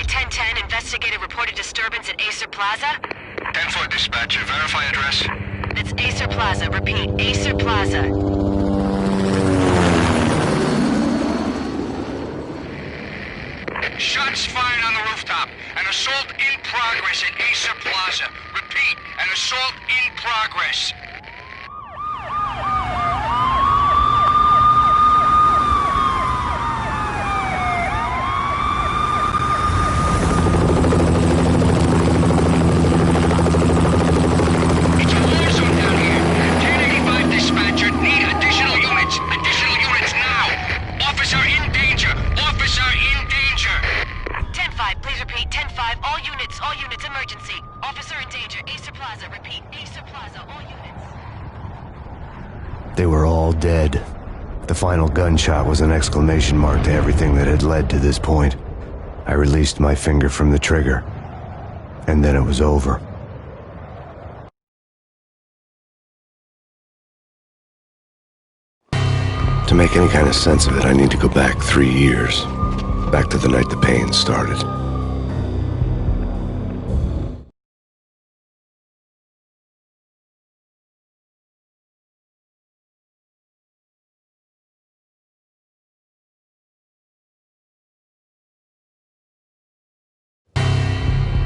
1010, investigated reported disturbance at Acer Plaza. 10-4 dispatcher, verify address. That's Acer Plaza, repeat, Acer Plaza. Shots fired on the rooftop. An assault in progress at Acer Plaza. Repeat, an assault in progress. They were all dead. The final gunshot was an exclamation mark to everything that had led to this point. I released my finger from the trigger, and then it was over. To make any kind of sense of it, I need to go back 3 years. Back to the night the pain started.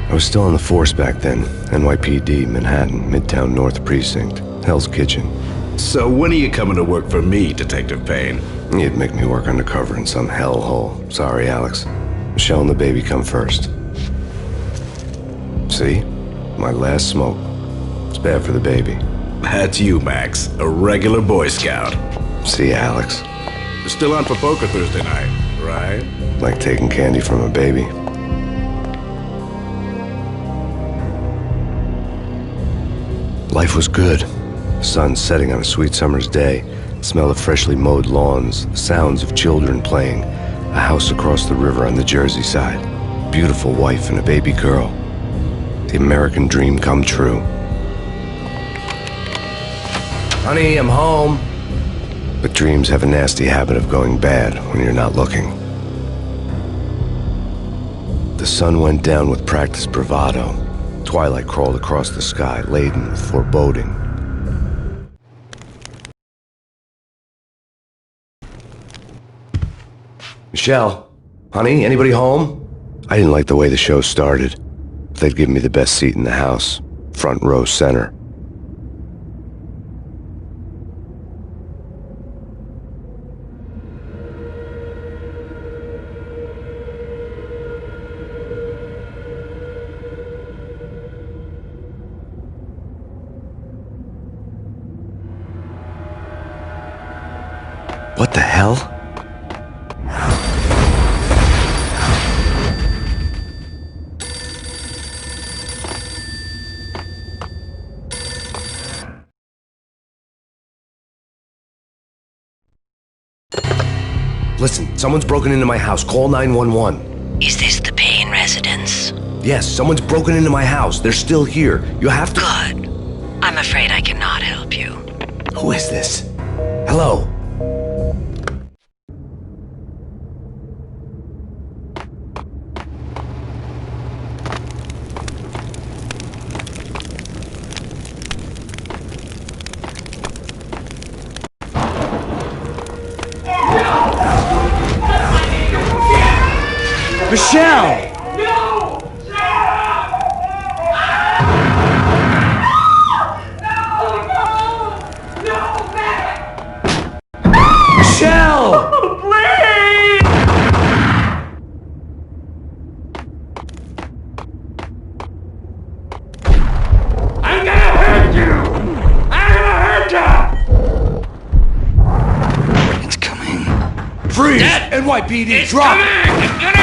I was still on the force back then. NYPD, Manhattan, Midtown North Precinct, Hell's Kitchen. So when are you coming to work for me, Detective Payne? You'd make me work undercover in some hellhole. Sorry, Alex. Michelle and the baby come first. See? My last smoke. It's bad for the baby. That's you, Max. A regular Boy Scout. See, Alex? You're still on for poker Thursday night, right? Like taking candy from a baby. Life was good. The sun setting on a sweet summer's day, the smell of freshly mowed lawns, the sounds of children playing, a house across the river on the Jersey side, beautiful wife and a baby girl. The American dream come true. Honey, I'm home. But dreams have a nasty habit of going bad when you're not looking. The sun went down with practiced bravado. Twilight crawled across the sky, laden with foreboding. Michelle, honey, anybody home? I didn't like the way the show started. They'd give me the best seat in the house, front row center. What the hell? Listen, someone's broken into my house. Call 911. Is this the Payne residence? Yes, someone's broken into my house. They're still here. You have to... Good. I'm afraid I cannot help you. Who is this? Hello? Michelle! No! Michelle! Please! I'm gonna hurt you! I'm gonna hurt you! It's coming. Freeze! NYPD, drop! Coming! It's gonna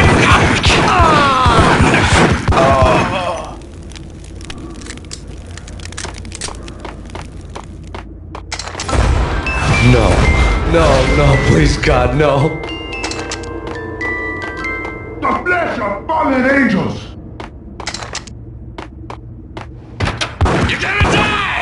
No, please, God, no. The flesh of fallen angels! You're gonna die!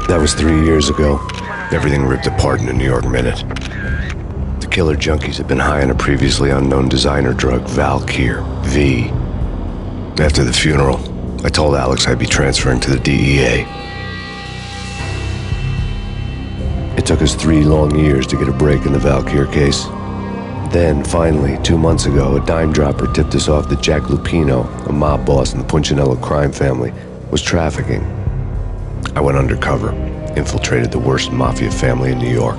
That was 3 years ago. Everything ripped apart in a New York minute. The killer junkies had been high on a previously unknown designer drug, Valkyr, V. After the funeral, I told Alex I'd be transferring to the DEA. It took us 3 long years to get a break in the Valkyr case. Then, finally, 2 months ago, a dime dropper tipped us off that Jack Lupino, a mob boss in the Punchinello crime family, was trafficking. I went undercover, infiltrated the worst mafia family in New York.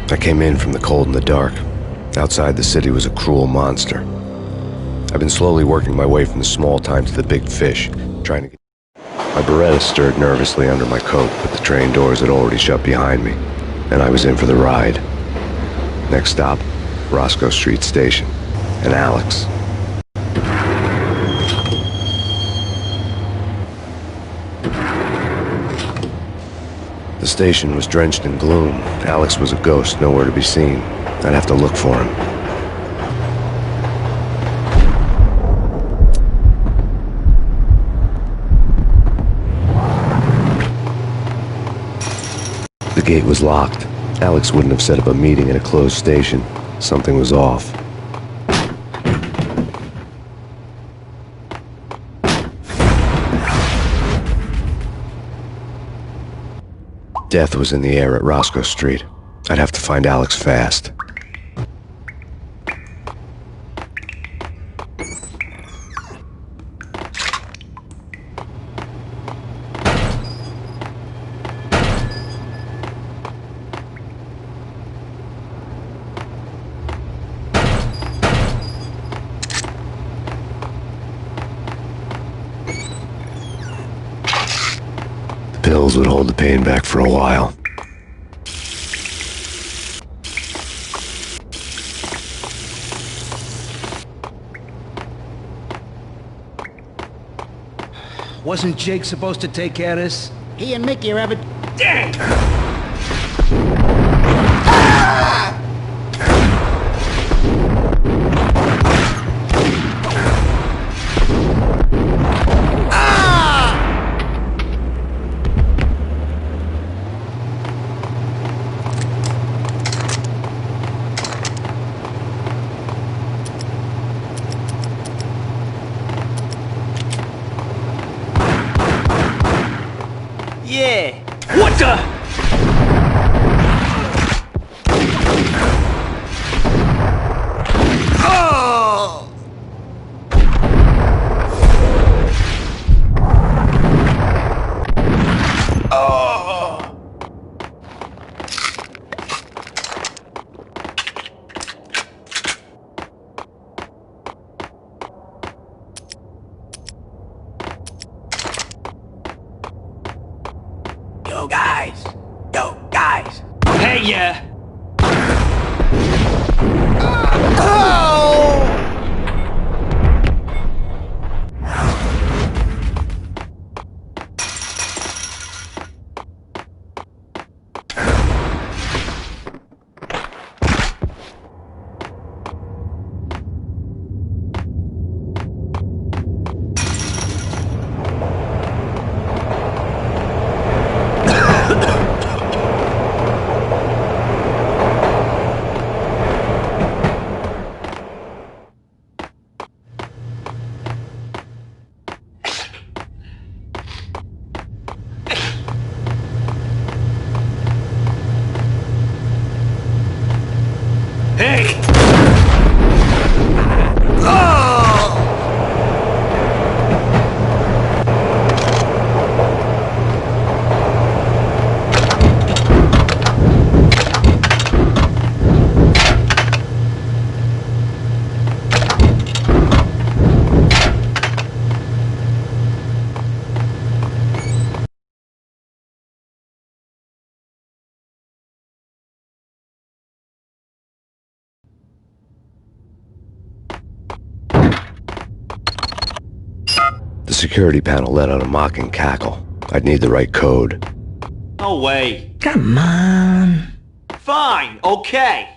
I came in from the cold and the dark. Outside the city was a cruel monster. I've been slowly working my way from the small time to the big fish, trying to get... My Beretta stirred nervously under my coat, but the train doors had already shut behind me, and I was in for the ride. Next stop, Roscoe Street Station, and Alex. The station was drenched in gloom. Alex was a ghost, nowhere to be seen. I'd have to look for him. The gate was locked. Alex wouldn't have set up a meeting in a closed station. Something was off. Death was in the air at Roscoe Street. I'd have to find Alex fast. The pills would hold the pain back for a while. Wasn't Jake supposed to take care of this? He and Mickey are having... Dang! Yeah! What the? Oh! Yo, guys! Yo, guys! Hey, yeah! Hey! security panel let out a mocking cackle. I'd need the right code. No way. Come on. Fine, okay.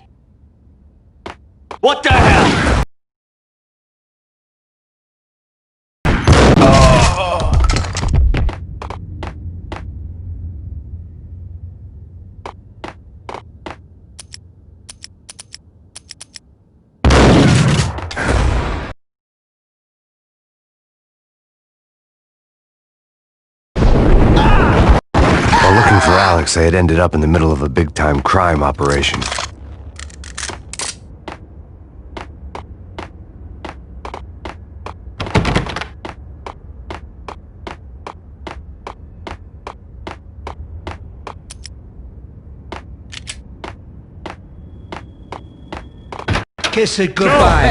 What the hell? While looking for Alex, I had ended up in the middle of a big-time crime operation. Kiss it goodbye.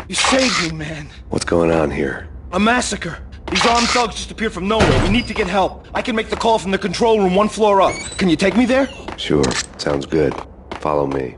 You saved me, man. What's going on here? A massacre. These armed thugs just appeared from nowhere. We need to get help. I can make the call from the control room 1 floor up. Can you take me there? Sure, sounds good. Follow me.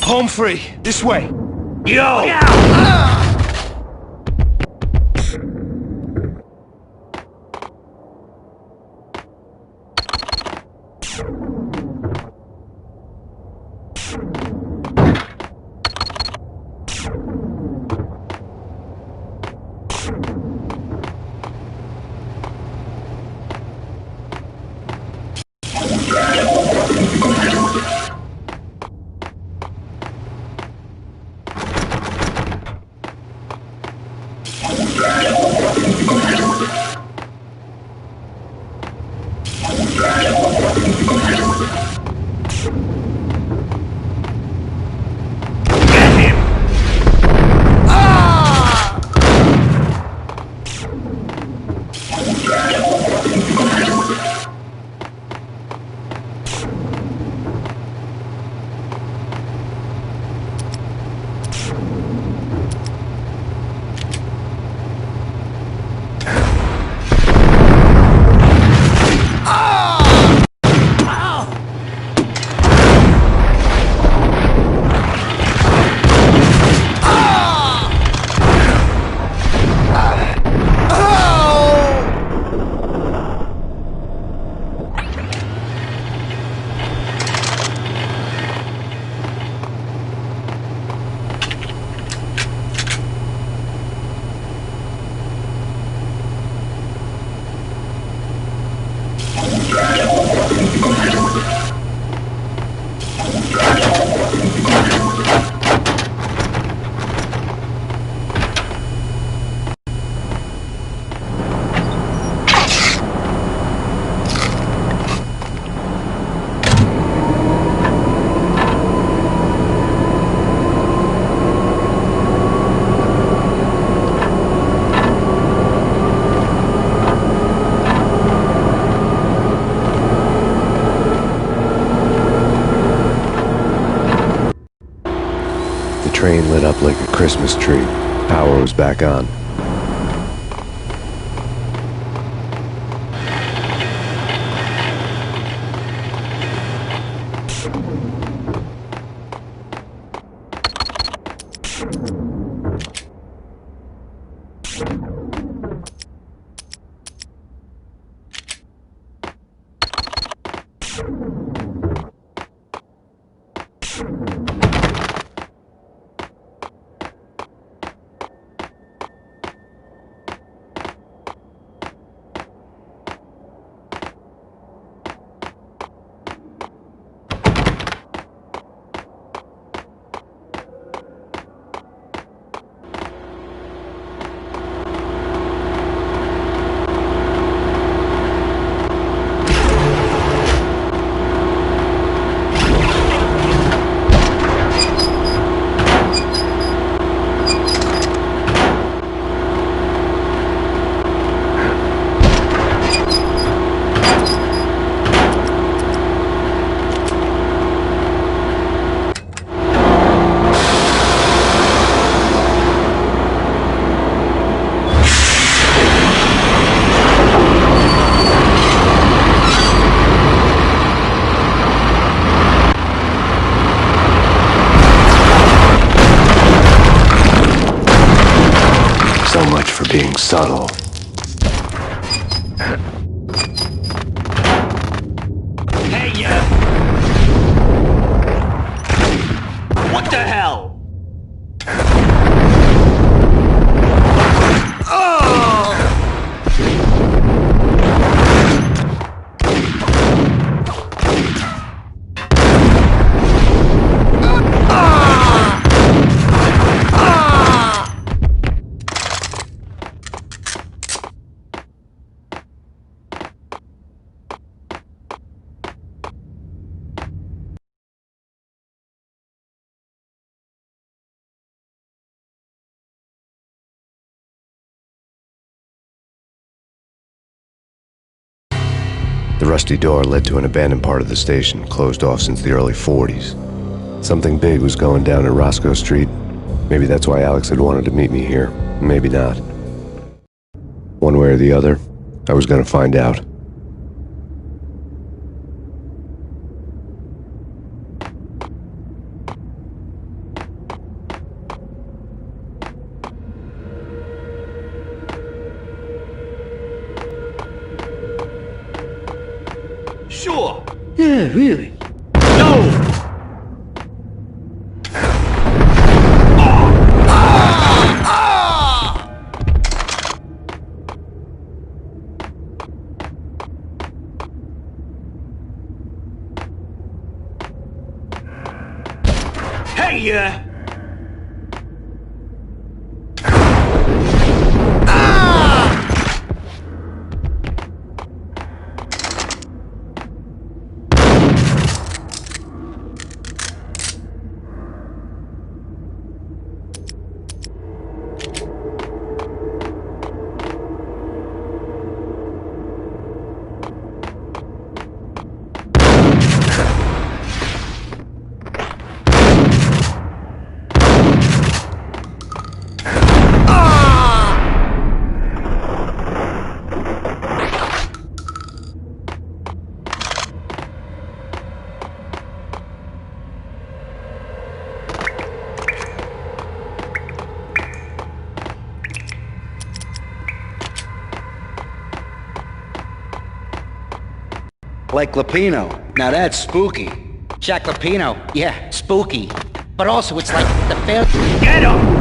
Home free. This way. Yo! Train lit up like a Christmas tree. Power was back on. for being subtle. Hey, ya! What the hell? The rusty door led to an abandoned part of the station, closed off since the early 40s. Something big was going down at Roscoe Street. Maybe that's why Alex had wanted to meet me here. Maybe not. One way or the other, I was gonna find out. Sure. Yeah, really. No! Hey, ya! Like Lapino. Now that's spooky. Jack Lapino. Yeah, spooky. But also it's like the fair... Get him!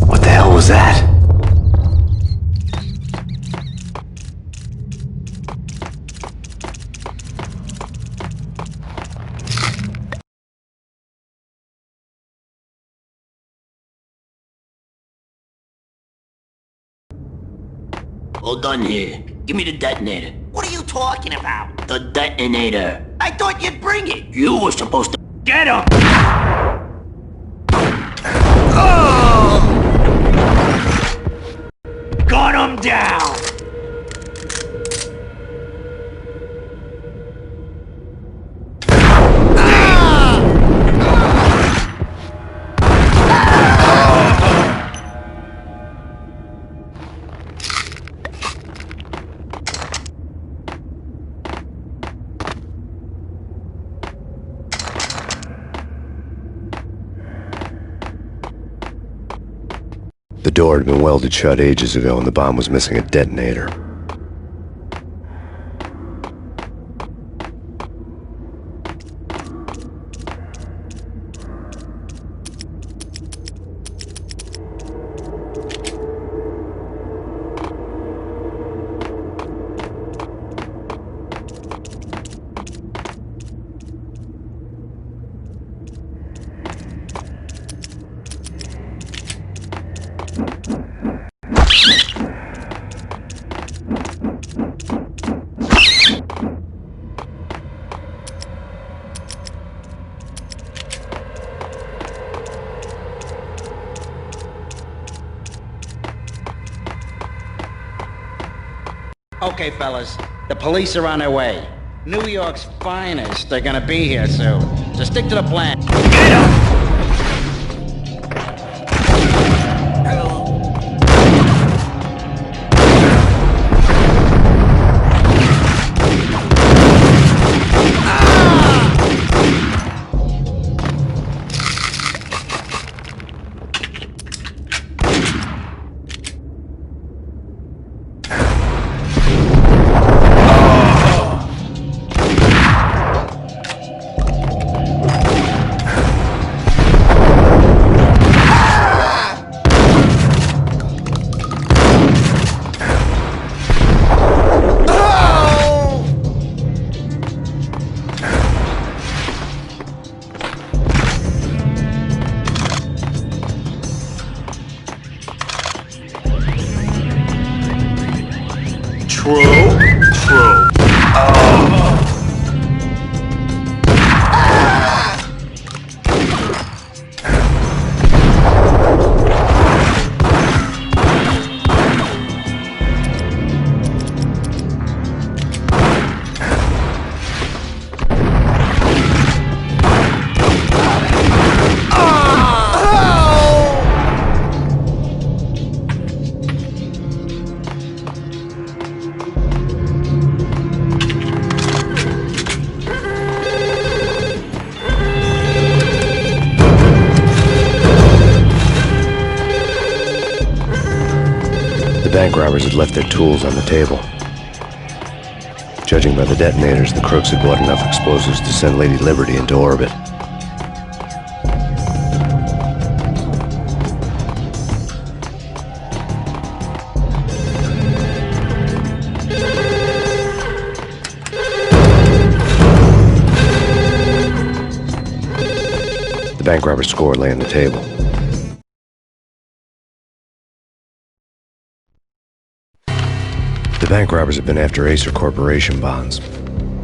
What the hell was that? All done here. Give me the detonator. What are you talking about? The detonator. I thought you'd bring it. You were supposed to... Get him! Gun him down! The door had been welded shut ages ago and the bomb was missing a detonator. Okay, fellas. The police are on their way. New York's finest are gonna be here soon. So stick to the plan. Get up! The bank robbers had left their tools on the table. Judging by the detonators, the crooks had bought enough explosives to send Lady Liberty into orbit. The bank robber's score lay on the table. The bank robbers had been after Acer Corporation bonds.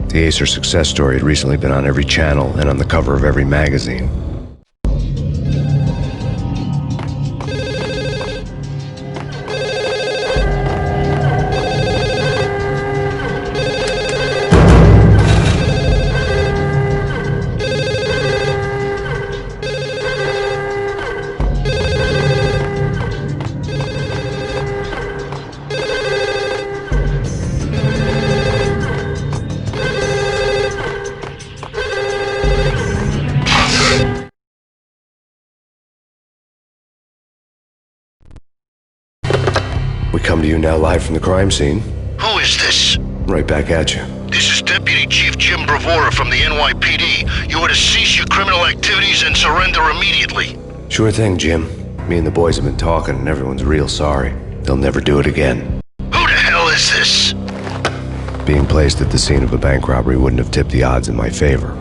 The Acer success story had recently been on every channel and on the cover of every magazine. We come to you now live from the crime scene. Who is this? Right back at you. This is Deputy Chief Jim Bravura from the NYPD. You are to cease your criminal activities and surrender immediately. Sure thing, Jim. Me and the boys have been talking and everyone's real sorry. They'll never do it again. Who the hell is this? Being placed at the scene of a bank robbery wouldn't have tipped the odds in my favor.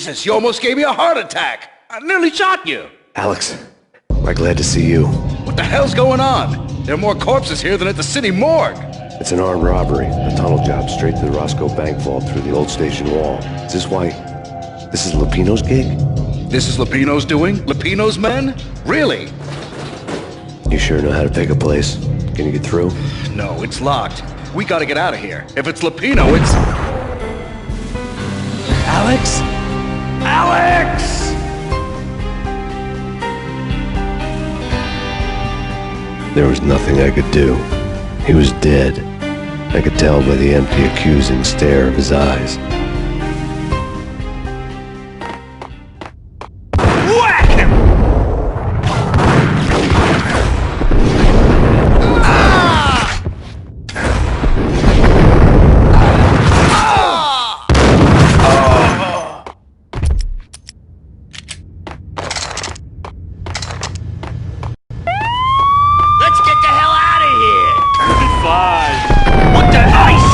Jesus, you almost gave me a heart attack. I nearly shot you. Alex, I'm glad to see you. What the hell's going on? There are more corpses here than at the city morgue. It's an armed robbery, a tunnel job straight to the Roscoe Bank vault through the old station wall. Is this why... This is Lupino's gig? This is Lupino's doing? Lupino's men? Really? You sure know how to pick a place? Can you get through? No, it's locked. We gotta get out of here. If it's Lupino, it's... Alex? Alex! There was nothing I could do. He was dead. I could tell by the empty, accusing stare of his eyes. Whack him! Let's get the hell out of here! Fine. What the ice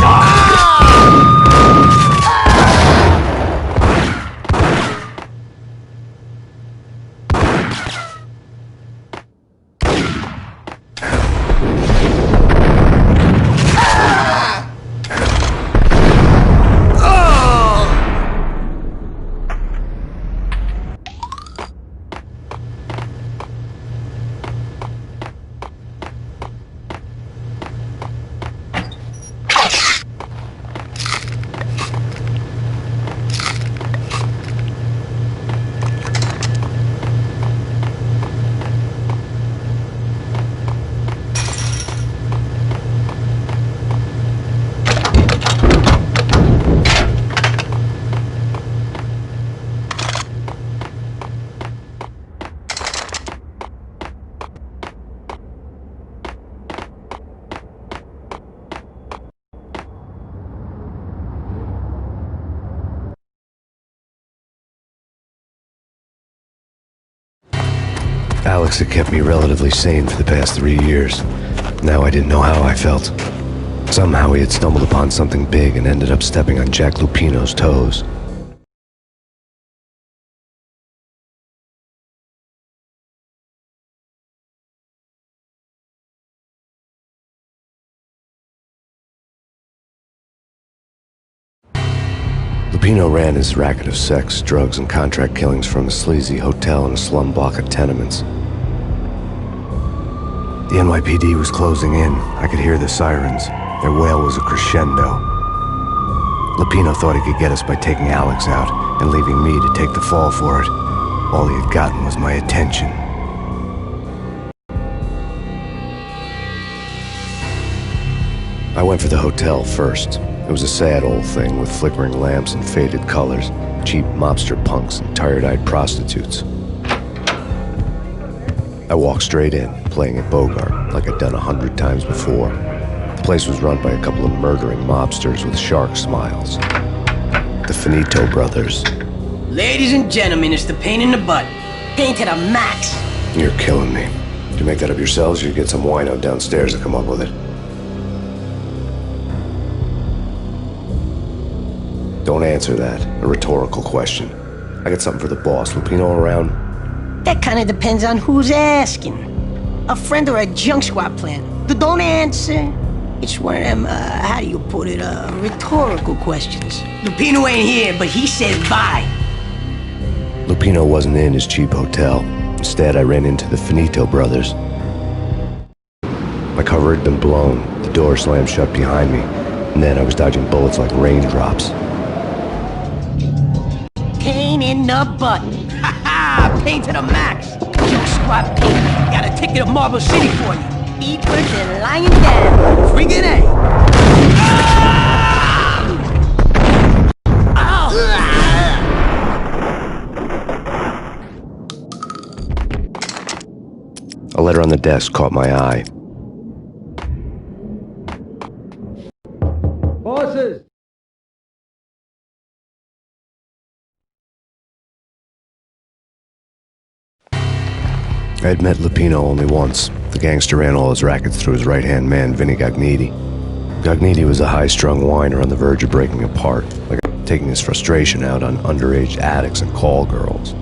Alex had kept me relatively sane for the past 3 years. Now I didn't know how I felt. Somehow he had stumbled upon something big and ended up stepping on Jack Lupino's toes. Lupino ran his racket of sex, drugs, and contract killings from a sleazy hotel in a slum block of tenements. The NYPD was closing in. I could hear the sirens. Their wail was a crescendo. Lupino thought he could get us by taking Alex out and leaving me to take the fall for it. All he had gotten was my attention. I went for the hotel first. It was a sad old thing with flickering lamps and faded colors, cheap mobster punks and tired-eyed prostitutes. I walked straight in, playing at Bogart, like I'd done 100 times before. The place was run by a couple of murdering mobsters with shark smiles. The Finito brothers. Ladies and gentlemen, it's the pain in the butt. Pain to the max. You're killing me. Did you make that up yourselves, or you get some wino downstairs to come up with it? Don't answer that. A rhetorical question. I got something for the boss. Lupino around? That kind of depends on who's asking. A friend or a junk squad plan. Don't answer. It's one of them, how do you put it, rhetorical questions. Lupino ain't here, but he said bye. Lupino wasn't in his cheap hotel. Instead, I ran into the Finito brothers. My cover had been blown. The door slammed shut behind me. And then I was dodging bullets like raindrops. Pain in the butt. Ha ha! Pain to the max. Junk squad pain. Got a ticket to Marble City for you. Beepers and lying down. Friggin' A. A letter on the desk caught my eye. Horses! I had met Lupino only once. The gangster ran all his rackets through his right-hand man, Vinny Gognitti. Gognitti was a high-strung whiner on the verge of breaking apart. taking his frustration out on underage addicts and call girls.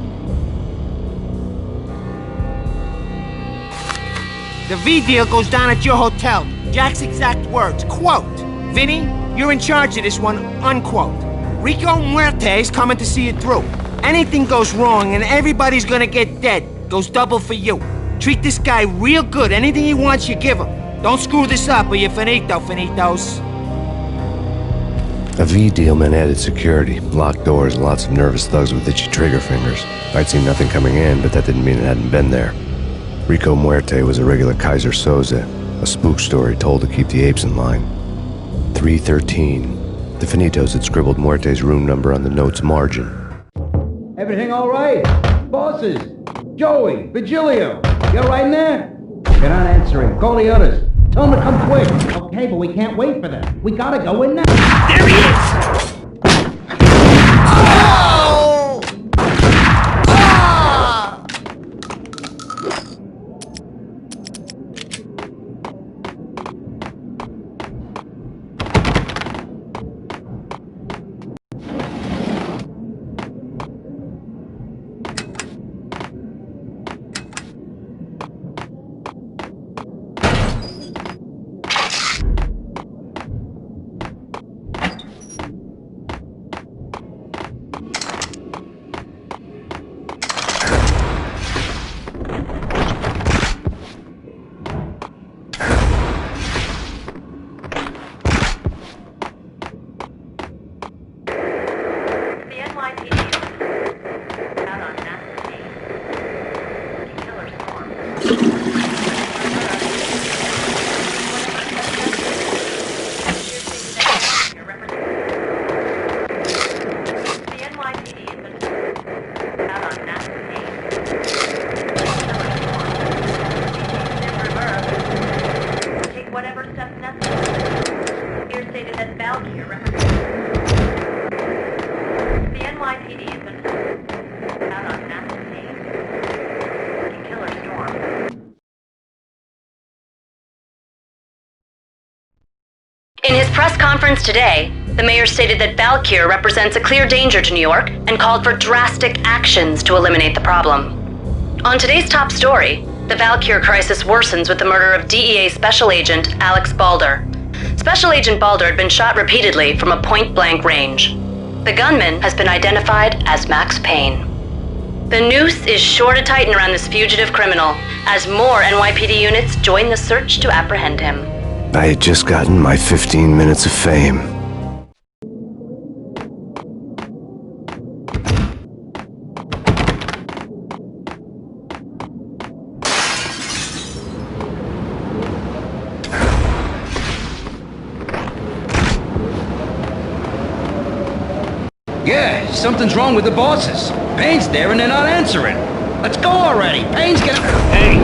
The V deal goes down at your hotel. Jack's exact words, quote, "Vinny, you're in charge of this one," unquote. Rico Muerte's coming to see it through. Anything goes wrong and everybody's gonna get dead. Goes double for you. Treat this guy real good. Anything he wants, you give him. Don't screw this up or you're finito, finitos. A V deal meant added security, locked doors, and lots of nervous thugs with itchy trigger fingers. I'd seen nothing coming in, but that didn't mean it hadn't been there. Rico Muerte was a regular Kaiser Soze, a spook story told to keep the apes in line. 313. The Finitos had scribbled Muerte's room number on the note's margin. Everything all right? Bosses? Joey? Vigilio? You all right in there? They're not answering. Call the others. Tell them to come quick. Okay, but we can't wait for them. We gotta go in now. There he is! In his press conference today, the mayor stated that Valkyr represents a clear danger to New York and called for drastic actions to eliminate the problem. On today's top story, the Valkyr crisis worsens with the murder of DEA Special Agent Alex Balder. Special Agent Balder had been shot repeatedly from a point-blank range. The gunman has been identified as Max Payne. The noose is sure to tighten around this fugitive criminal as more NYPD units join the search to apprehend him. I had just gotten my 15 minutes of fame. Yeah, something's wrong with the bosses. Payne's there and they're not answering. Let's go already. Payne's gonna... Hey!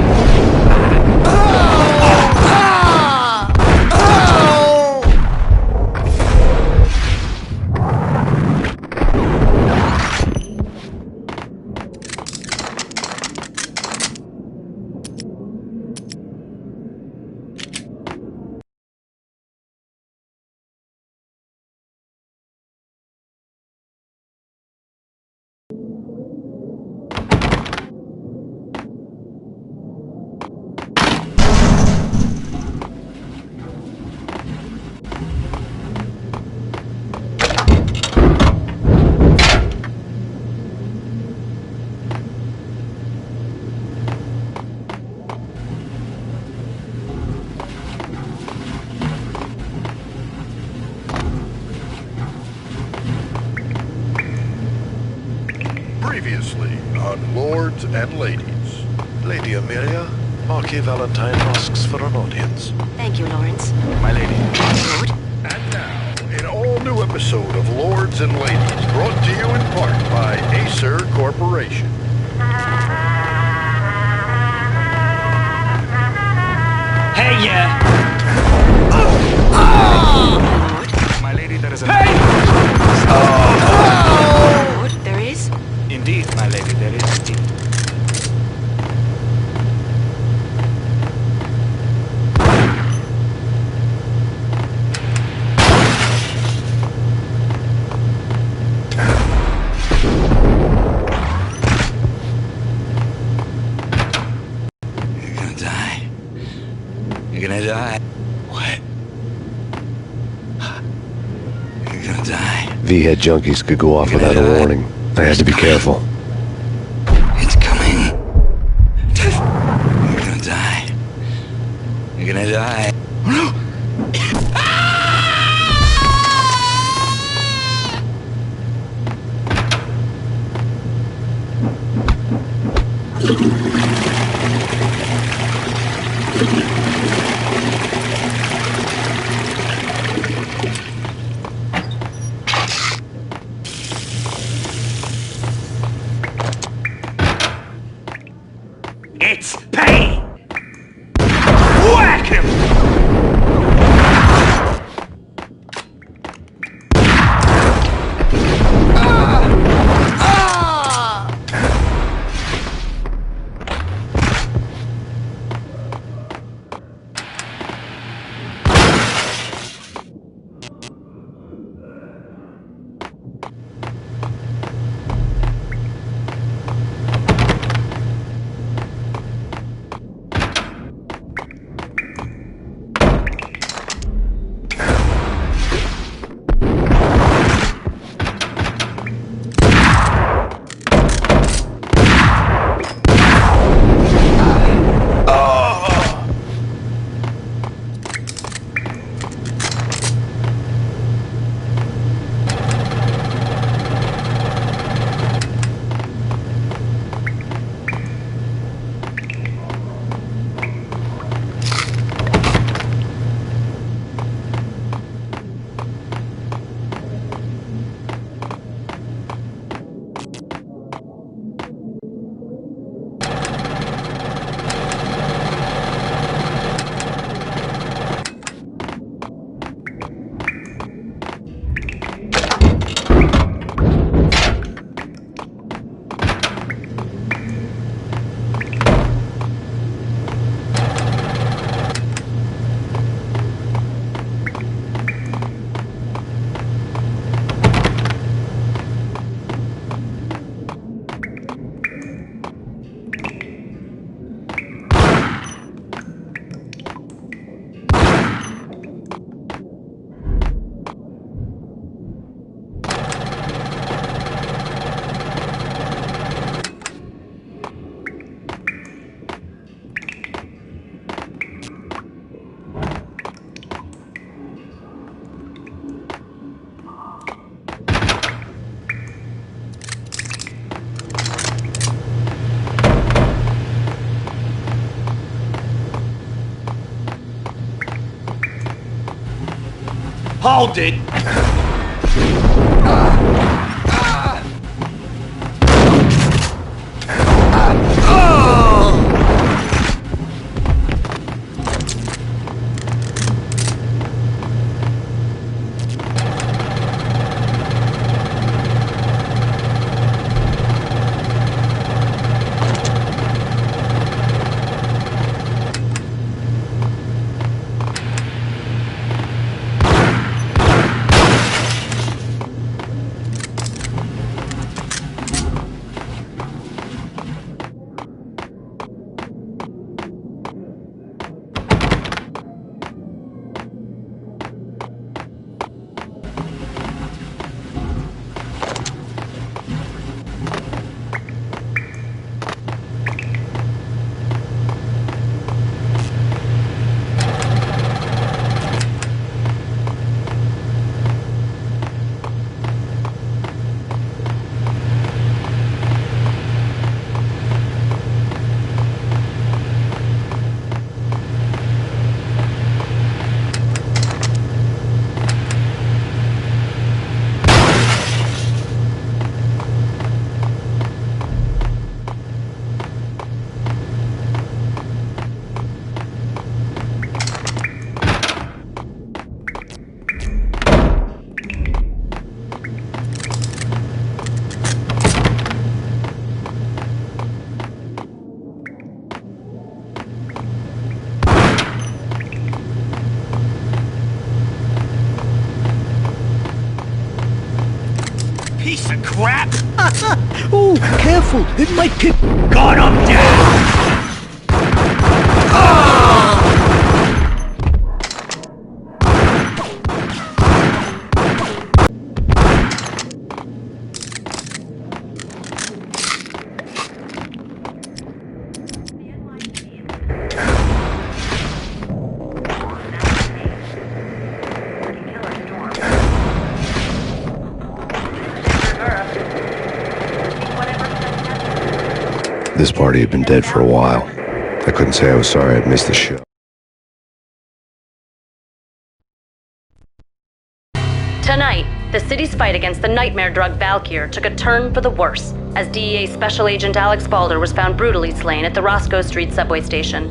Previously on Lords and Ladies. Lady Amelia, Marquis Valentine asks for an audience. Thank you, Lawrence. My lady. Lord? And now, an all-new episode of Lords and Ladies, brought to you in part by Acer Corporation. Hey, yeah! My lady, there is a... Hey! Lord, there is? Indeed, my lady, there is indeed. die. What? You're gonna die. V-head junkies could go off without a warning. I had to be careful. It's coming. You're gonna die. You're gonna die. Oh no! It's Payne! Whack him! Hold it! Piece of crap! Ooh, careful! It might get... Gun him down! This party had been dead for a while. I couldn't say I was sorry I'd missed the show. Tonight, the city's fight against the nightmare drug Valkyr took a turn for the worse, as DEA Special Agent Alex Balder was found brutally slain at the Roscoe Street subway station.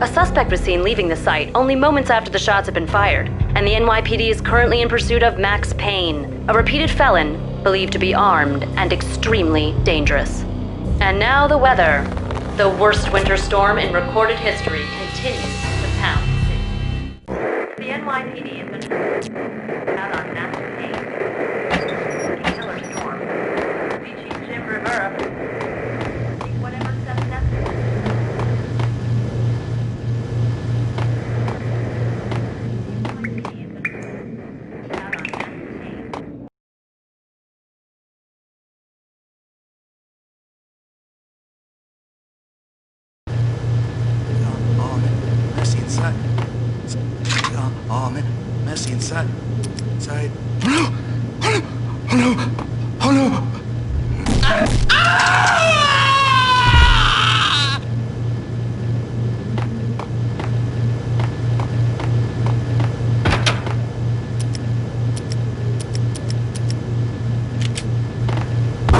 A suspect was seen leaving the site only moments after the shots had been fired, and the NYPD is currently in pursuit of Max Payne, a repeated felon believed to be armed and extremely dangerous. And now the weather. The worst winter storm in recorded history continues to pound the city. The NYPD has been out on Max Payne. Killer storm. Chief Jim Rivera. Take whatever steps necessary. Messy inside. Oh man, messy inside. Inside. Oh no! Oh no! Oh no!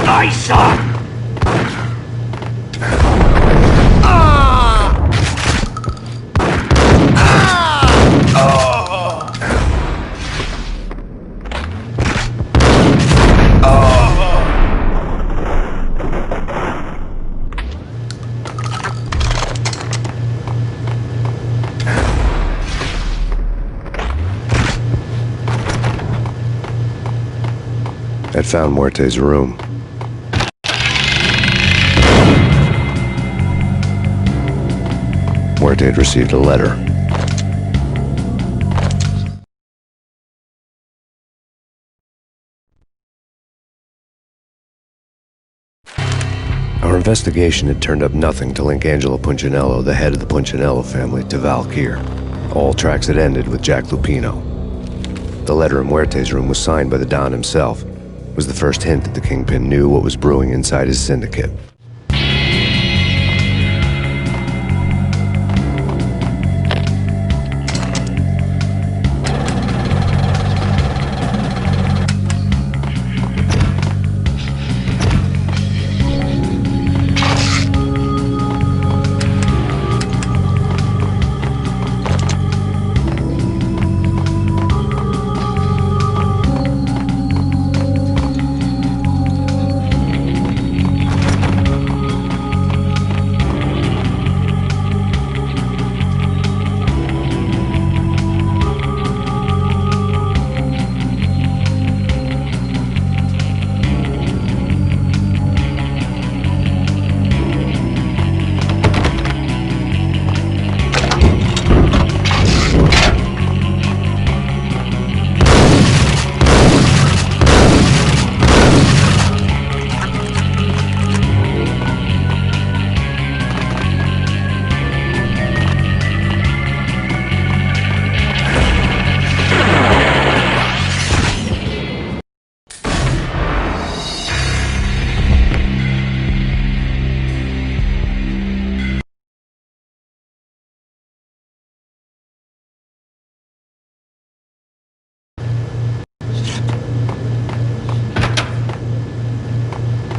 Nice shot! I'd found Muerte's room. Muerte had received a letter. Our investigation had turned up nothing to link Angelo Punchinello, the head of the Punchinello family, to Valkyr. All tracks had ended with Jack Lupino. The letter in Muerte's room was signed by the Don himself. It was the first hint that the Kingpin knew what was brewing inside his syndicate.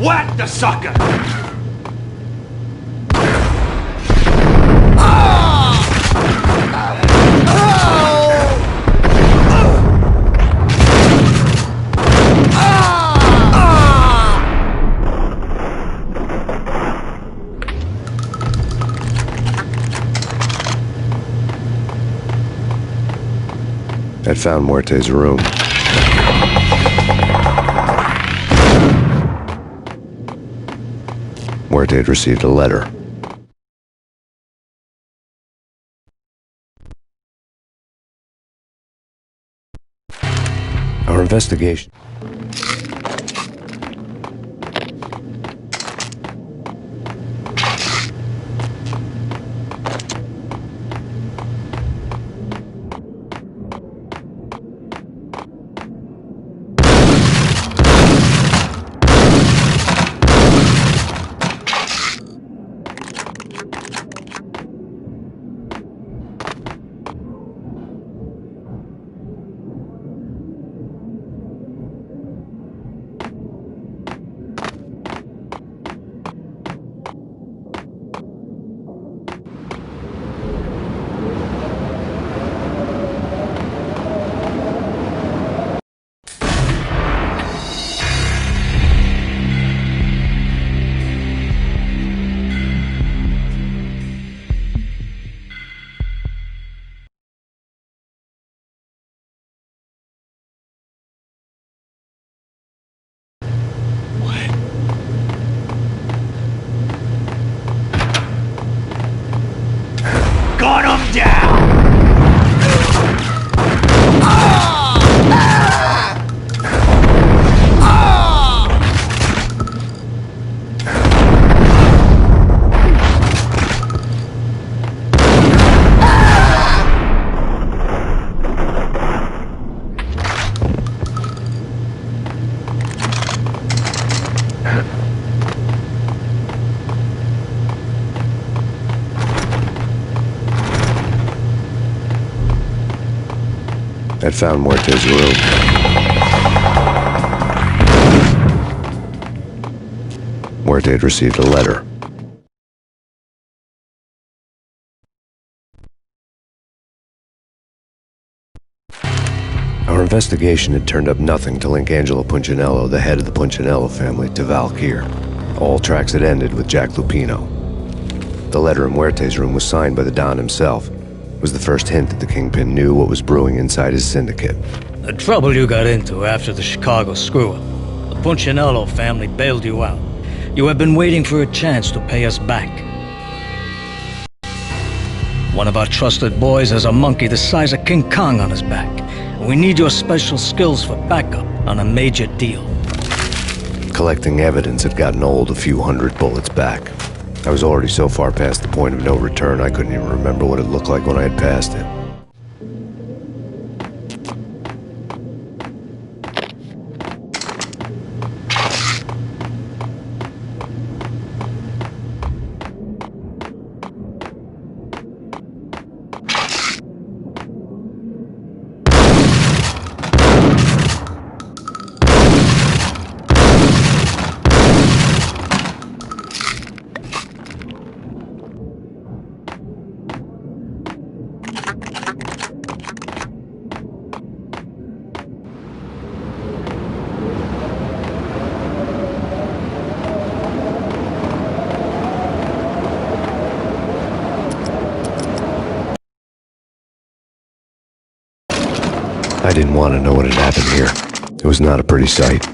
Whack the sucker! I'd found Muerte's room. Muerte had received a letter. Our investigation. down! I'd found Muerte's room. Muerte had received a letter. Our investigation had turned up nothing to link Angelo Punchinello, the head of the Punchinello family, to Valkyr. All tracks had ended with Jack Lupino. The letter in Muerte's room was signed by the Don himself. It was the first hint that the Kingpin knew what was brewing inside his syndicate. The trouble you got into after the Chicago screw-up. The Punchinello family bailed you out. You have been waiting for a chance to pay us back. One of our trusted boys has a monkey the size of King Kong on his back. We need your special skills for backup on a major deal. Collecting evidence had gotten old a few hundred bullets back. I was already so far past the point of no return I couldn't even remember what it looked like when I had passed it. I didn't want to know what had happened here. It was not a pretty sight.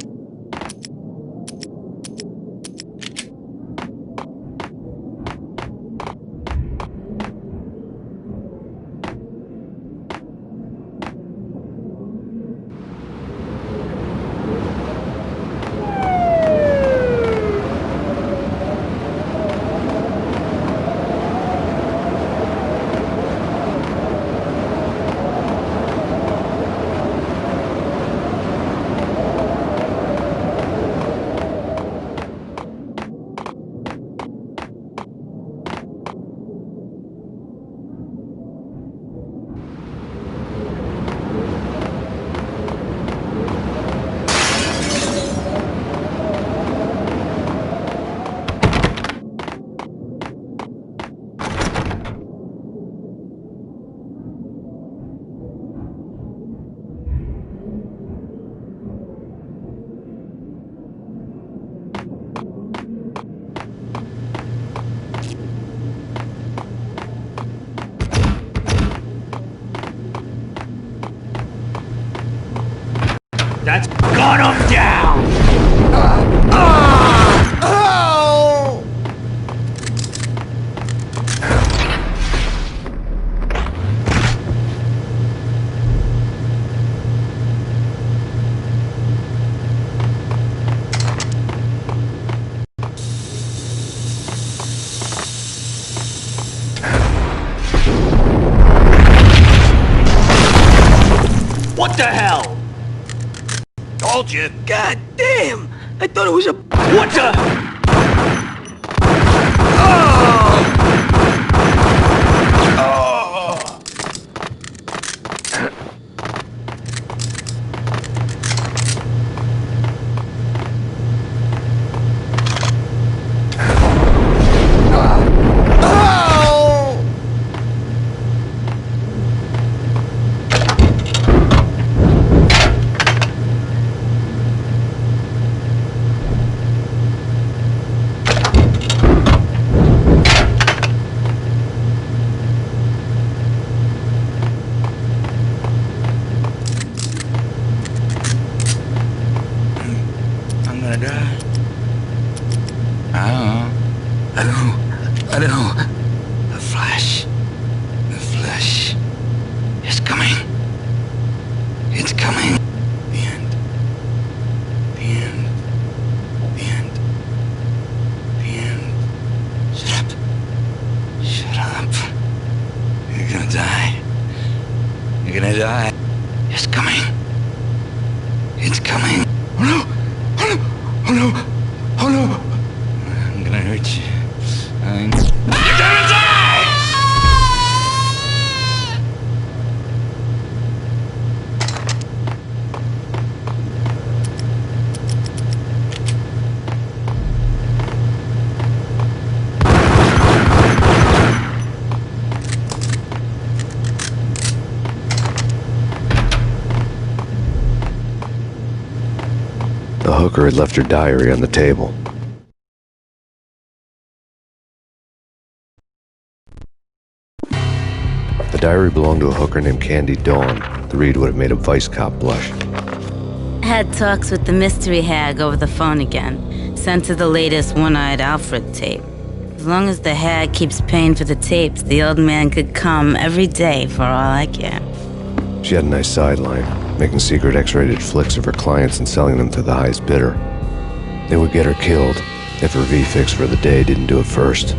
That's got him down! What the hell? Told you. God damn! I thought it was a... What the... I don't know. The Flash. It's coming. The end. The end. The end. The end. Shut up. Shut up. You're gonna die. You're gonna die. It's coming. It's coming. Oh no! Oh no! Oh no! Oh no! I'm gonna hurt you. You're gonna die! The hooker had left her diary on the table. The diary belonged to a hooker named Candy Dawn. The read would have made a vice cop blush. Had talks with the mystery hag over the phone again. Sent her the latest One-Eyed Alfred tape. As long as the hag keeps paying for the tapes, the old man could come every day for all I care. She had a nice sideline, making secret X-rated flicks of her clients and selling them to the highest bidder. They would get her killed if her V-fix for the day didn't do it first.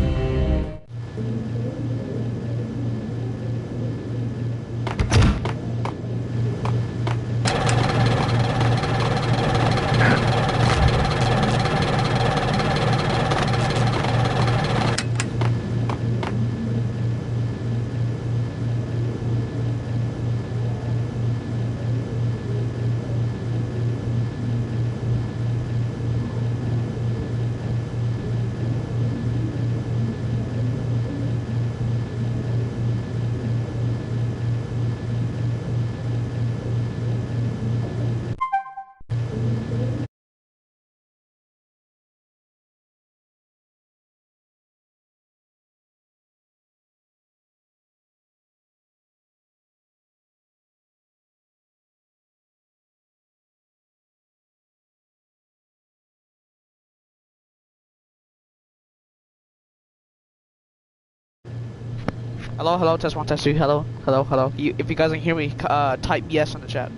Hello, hello, test one, test two, hello, hello, hello. If you guys can hear me, type yes in the chat.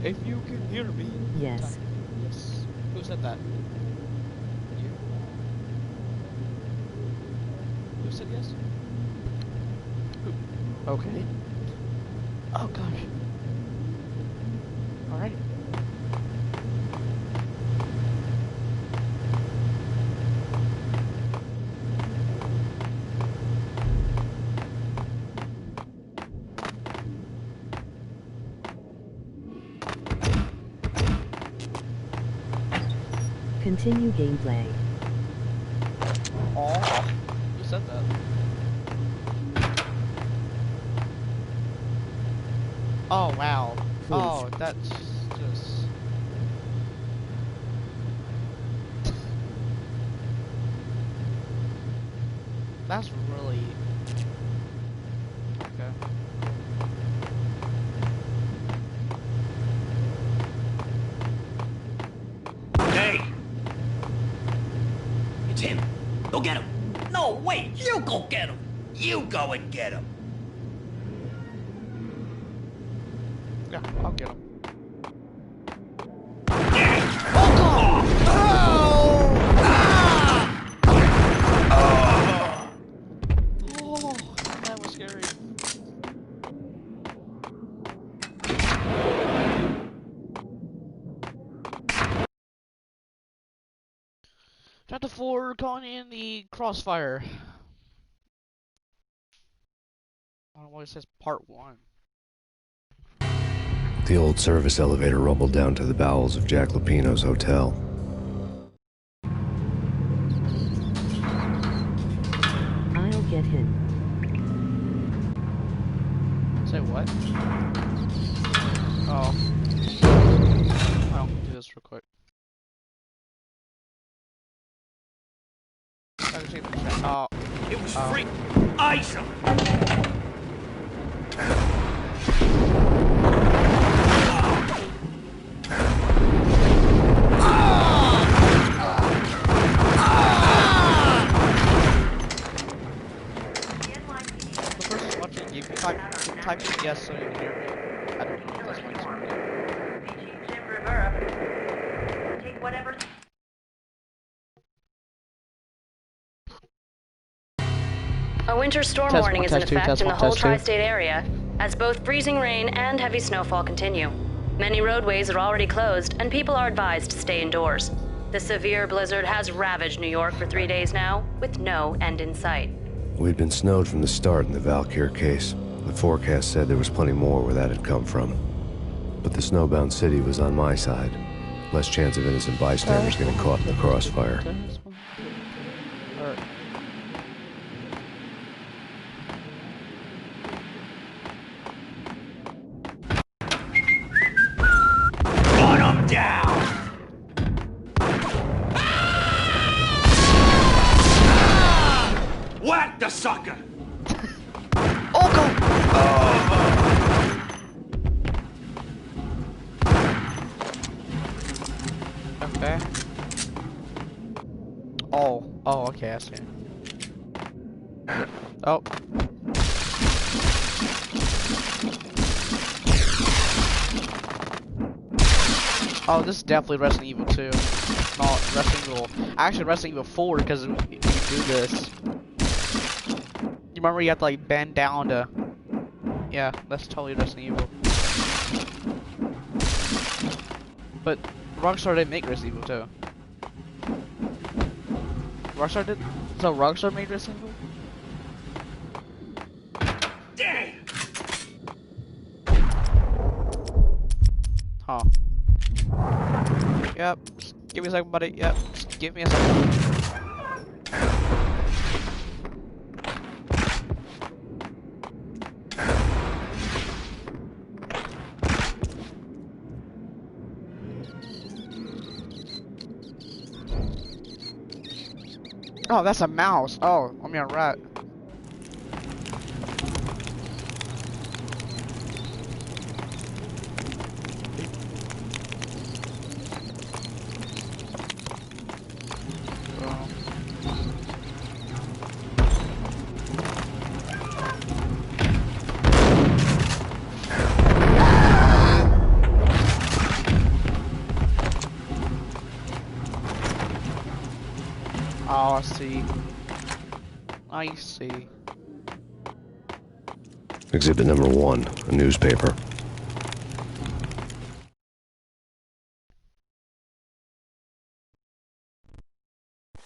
If you can hear me, yes. Yes. Who said that? You. Who said yes? Who? Okay. Oh gosh. Alright. Continue gameplay. Oh, who said that? Oh wow. Please. Oh, that's just. That's really. Okay. Hey! It's him. Go get him. No, wait! You go get him! You go and get him! Yeah, I'll get him. Oh, that was scary. Chapter 4, calling in the crossfire. I don't know what it says, part 1. The old service elevator rumbled down to the bowels of Jack Lupino's hotel. I'll get him. Say what? Oh. I'll do this real quick. Oh. It was free. Ice him. The yes so you can hear me. I don't know if that's what Take whatever. A winter storm warning is in effect in the whole tri-state area, as both freezing rain and heavy snowfall continue. Many roadways are already closed, and people are advised to stay indoors. The severe blizzard has ravaged New York for 3 days now, with no end in sight. We'd been snowed from the start in the Valkyr case. The forecast said there was plenty more where that had come from. But the snowbound city was on my side. Less chance of innocent bystanders getting caught in the crossfire. Gun him down! Whack the sucker! Oh, go! Okay. Oh, okay, I see. Oh. Oh, this is definitely Resident Evil 2. Not Resident Evil. Actually, Resident Evil 4 because you can do this. You remember you have to like bend down to. Yeah, that's totally Resident Evil. But Rockstar didn't make Resident Evil 2. Rockstar did? So Rockstar made Resident Evil? Damn! Huh. Yep. Just give me a second, buddy. Yep. Just give me a second. Oh, that's a mouse. Oh, I mean a rat. Oh, I see. I see. Exhibit number 1, a newspaper.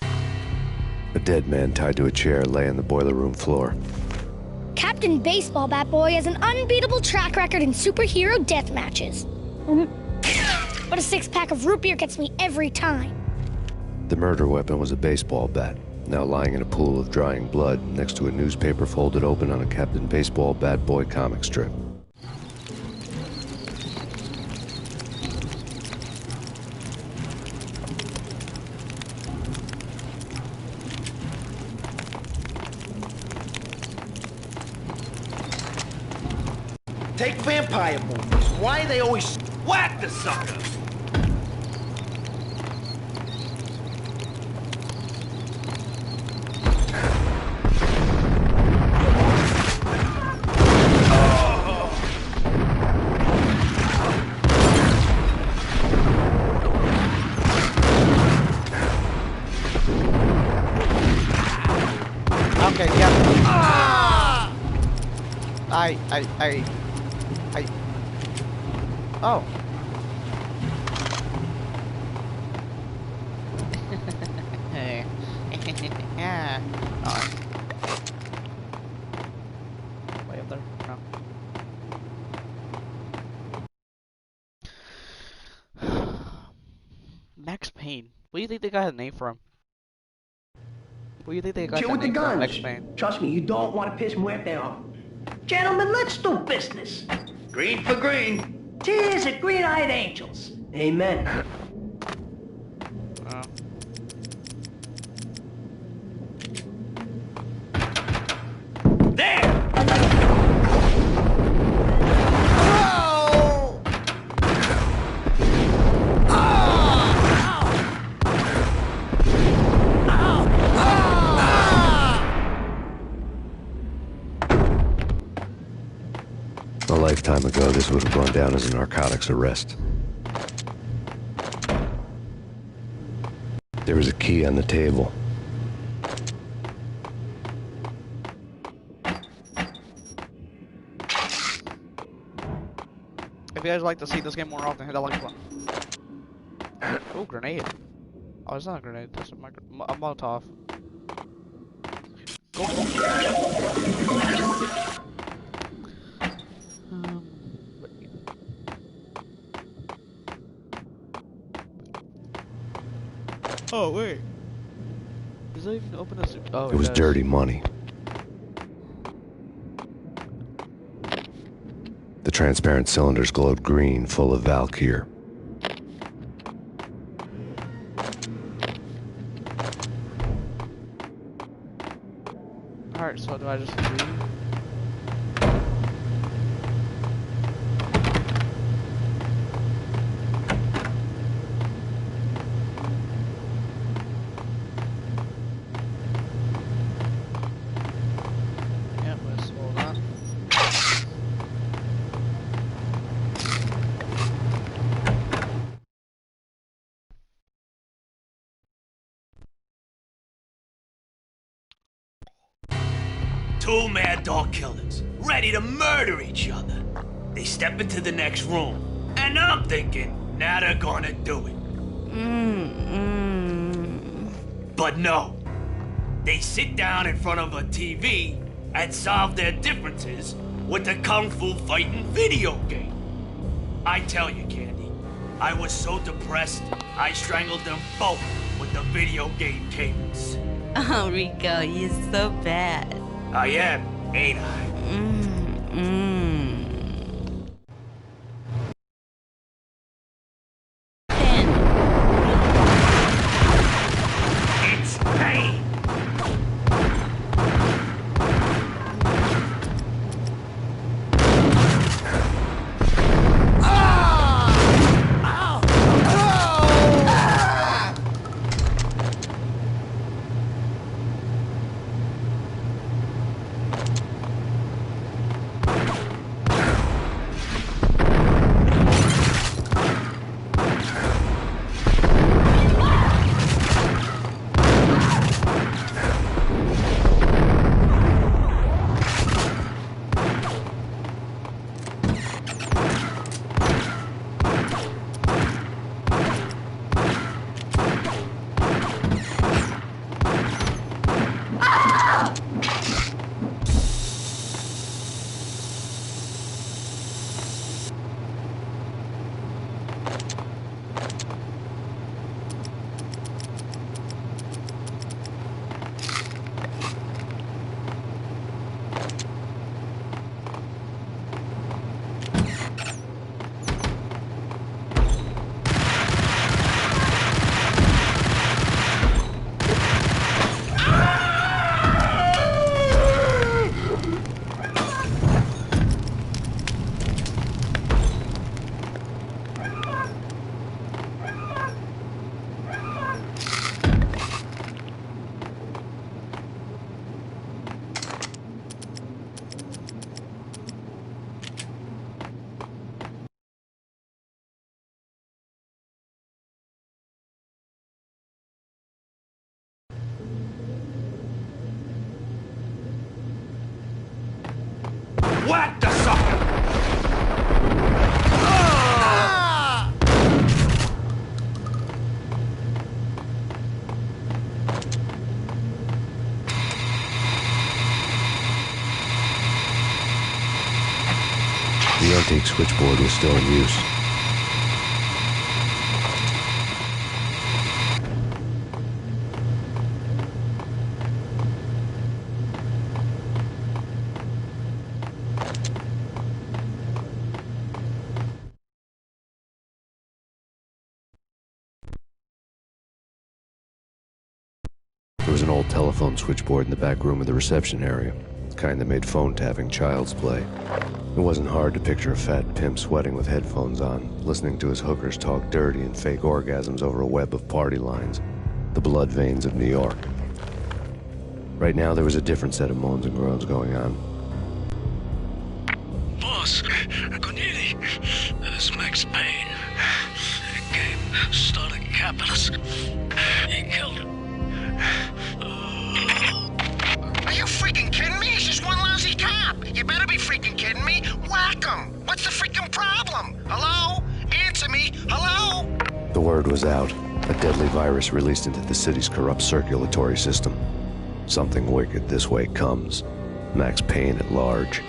A dead man tied to a chair lay on the boiler room floor. Captain Baseball Bat Boy has an unbeatable track record in superhero death matches. But a 6-pack of root beer gets me every time. The murder weapon was a baseball bat, now lying in a pool of drying blood next to a newspaper folded open on a Captain Baseball Bat Boy comic strip. Take vampire movies. Why they always whack the sucker? Okay, yeah. Oh. Hey. Yeah. Oh. Way up there? No. Max Payne. What do you think they got a name from? What do you think they got Chill that with the name from? guns. Max Payne. Trust me, you don't want to piss Muerte off. Gentlemen, let's do business. Green for green. Tears of green-eyed angels. Amen. There! time ago, this would have gone down as a narcotics arrest. There was a key on the table. If you guys like to see this game more often, hit that like button. Oh, grenade. Oh, it's not a grenade. That's a Molotov. Go. Oh, wait. Does that even open a suit? Oh, it was dirty money. The transparent cylinders glowed green, full of Valkyr. Alright, so do I just leave? Yep, let's hold on. Two mad dog killers, ready to murder each other. They step into the next room, and I'm thinking, now they're gonna do it. But no. They sit down in front of a TV and solve their differences with a kung fu fighting video game. I tell you, Candy, I was so depressed, I strangled them both with the video game cables. Oh, Rico, you're so bad. I am, ain't I? It's pain. Whack the sucker! The intake switchboard was still in use. There was an old telephone switchboard in the back room of the reception area, the kind that made phone tapping child's play. It wasn't hard to picture a fat pimp sweating with headphones on, listening to his hookers talk dirty and fake orgasms over a web of party lines, the blood veins of New York. Right now, there was a different set of moans and groans going on. Boss, I couldn't Started capping us. He killed him. Are you freaking kidding me? He's just one lousy cop. You better be freaking kidding me. Whack him. What's the freaking problem? Hello? Answer me. Hello? The word was out. A deadly virus released into the city's corrupt circulatory system. Something wicked this way comes. Max Payne at large.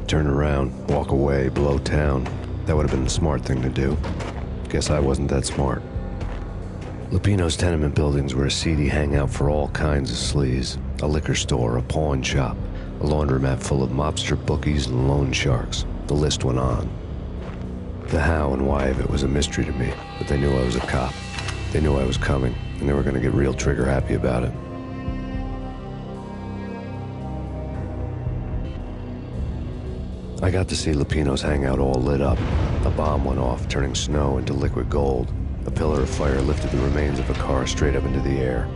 Turn around, walk away, blow town. That would have been the smart thing to do. Guess I wasn't that smart. Lupino's tenement buildings were a seedy hangout for all kinds of sleaze. A liquor store, a pawn shop, a laundromat full of mobster bookies and loan sharks. The list went on. The how and why of it was a mystery to me, but they knew I was a cop. They knew I was coming, and they were gonna get real trigger happy about it. I got to see Lupino's hangout all lit up. A bomb went off, turning snow into liquid gold. A pillar of fire lifted the remains of a car straight up into the air.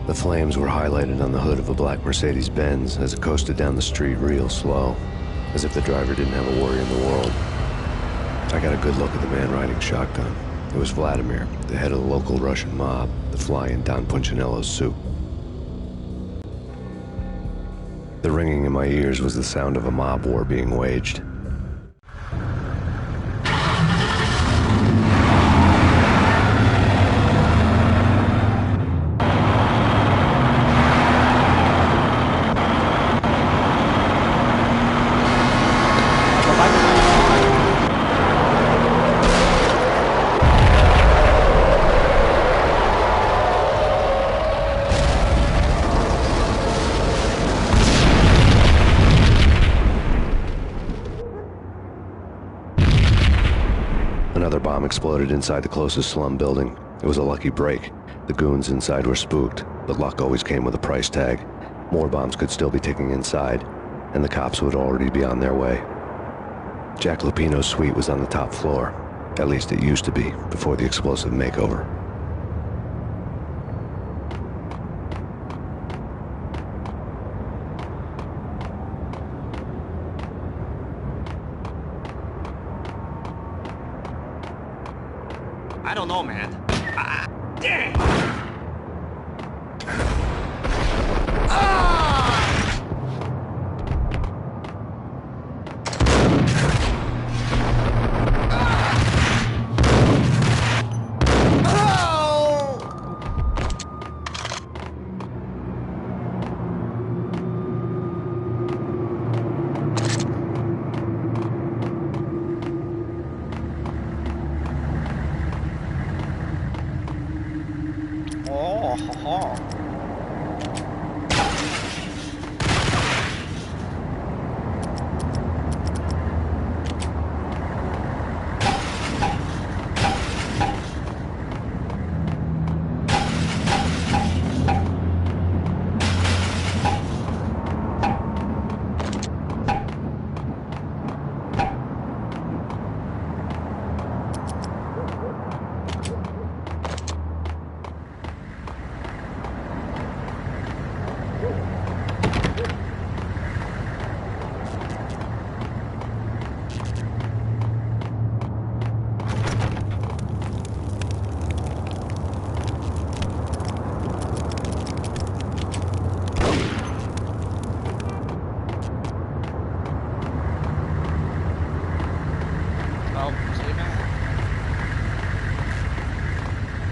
The flames were highlighted on the hood of a black Mercedes-Benz as it coasted down the street real slow, as if the driver didn't have a worry in the world. I got a good look at the man riding shotgun. It was Vladimir, the head of the local Russian mob, the fly in Don Punchinello's soup. The ringing in my ears was the sound of a mob war being waged. Another bomb exploded inside the closest slum building. It was a lucky break. The goons inside were spooked, but luck always came with a price tag. More bombs could still be ticking inside, and the cops would already be on their way. Jack Lupino's suite was on the top floor. At least it used to be, before the explosive makeover. I don't know, man. Damn!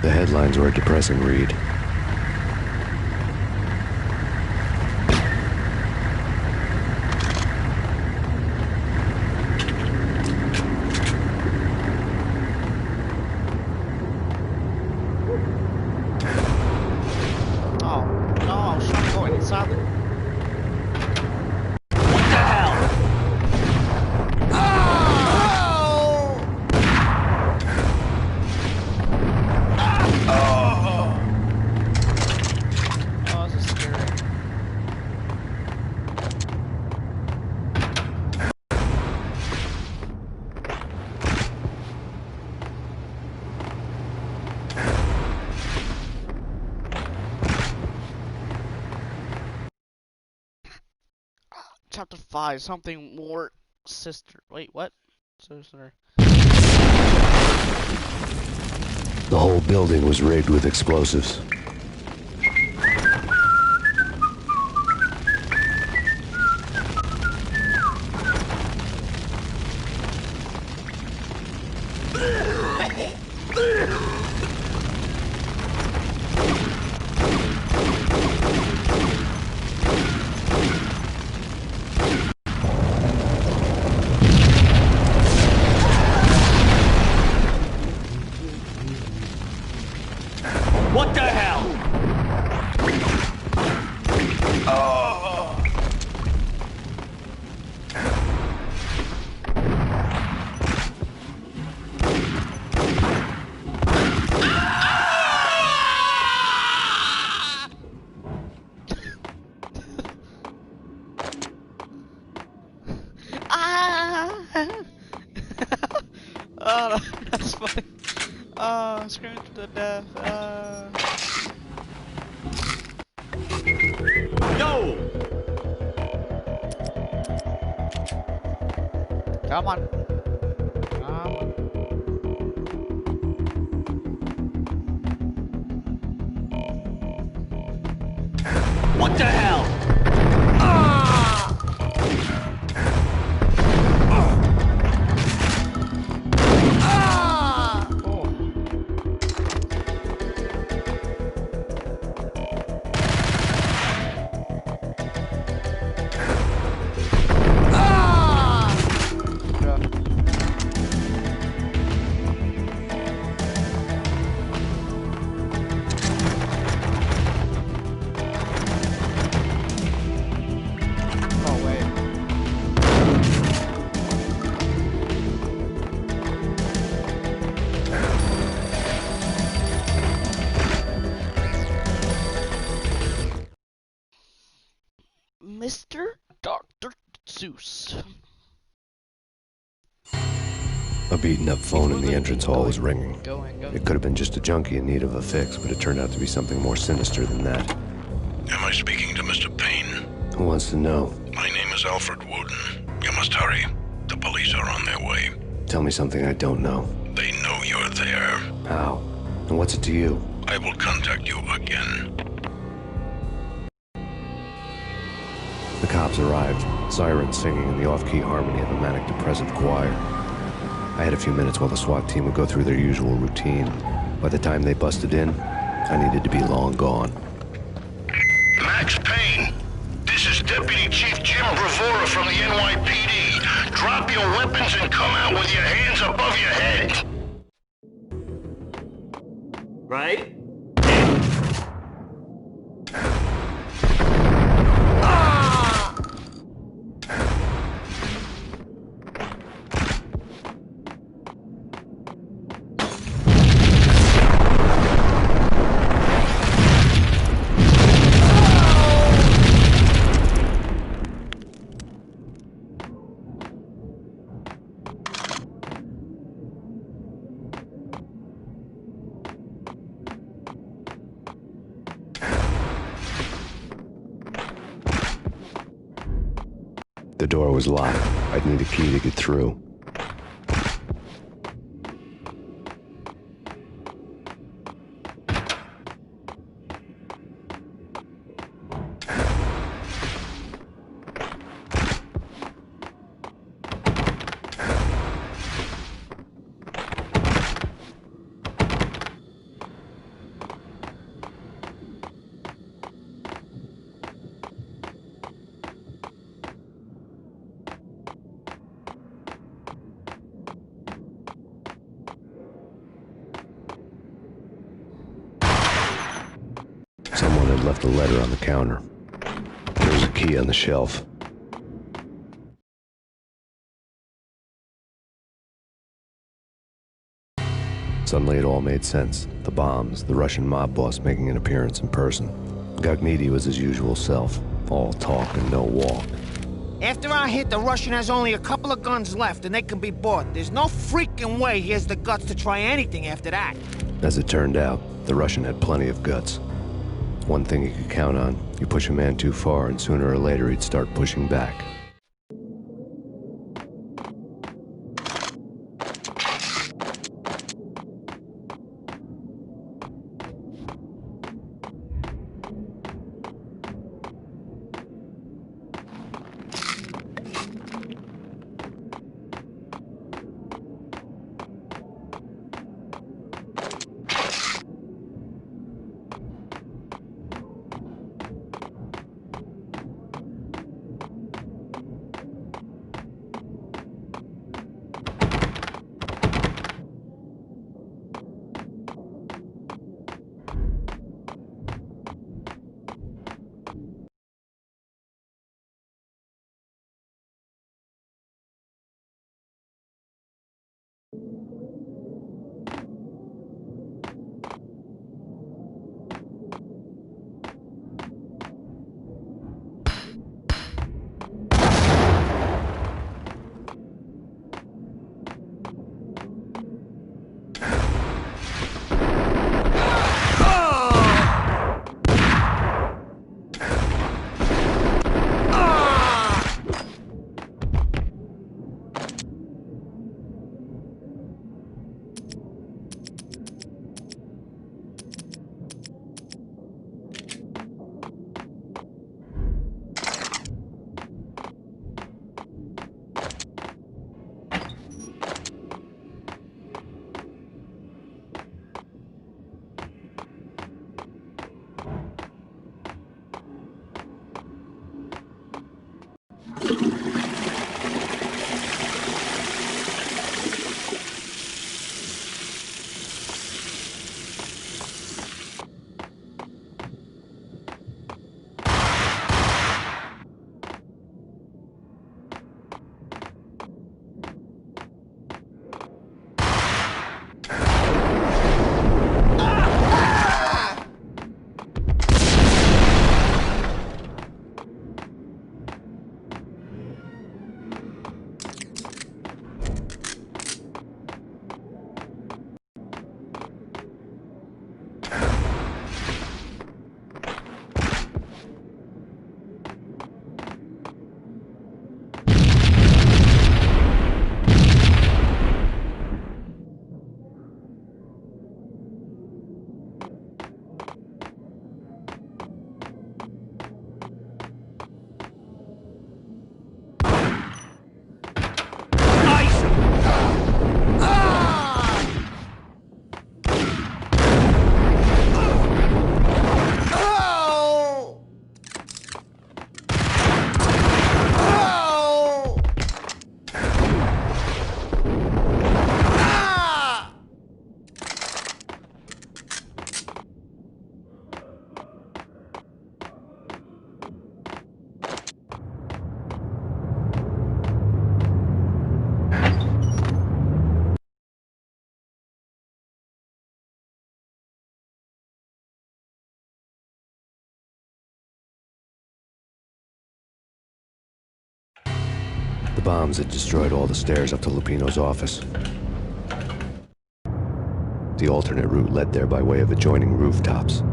The headlines were a depressing read. Chapter 5, something more sister. Wait, what? Sister. The whole building was rigged with explosives. What the hell? Oh, that's funny. Oh, I'm screaming to death. Yo! Come on. Come on. What the hell? Mr. Dr. Seuss. A beaten-up phone in the entrance hall was ringing. Go. It could have been just a junkie in need of a fix, but it turned out to be something more sinister than that. Am I speaking to Mr. Payne? Who wants to know? My name is Alfred Wooden. You must hurry. The police are on their way. Tell me something I don't know. They know you're there. How? And what's it to you? I will contact you again. The cops arrived, sirens singing in the off-key harmony of a manic-depressive choir. I had a few minutes while the SWAT team would go through their usual routine. By the time they busted in, I needed to be long gone. Max Payne, this is Deputy Chief Jim Bravura from the NYPD. Drop your weapons and come out with your hands above your head. Right? The door was locked. I'd need a key to get through. Someone had left a letter on the counter. There was a key on the shelf. Suddenly it all made sense. The bombs, the Russian mob boss making an appearance in person. Gognitti was his usual self. All talk and no walk. After our hit, the Russian has only a couple of guns left, and they can be bought. There's no freaking way he has the guts to try anything after that. As it turned out, the Russian had plenty of guts. One thing you could count on, you push a man too far and sooner or later he'd start pushing back. bombs had destroyed all the stairs up to Lupino's office. The alternate route led there by way of adjoining rooftops.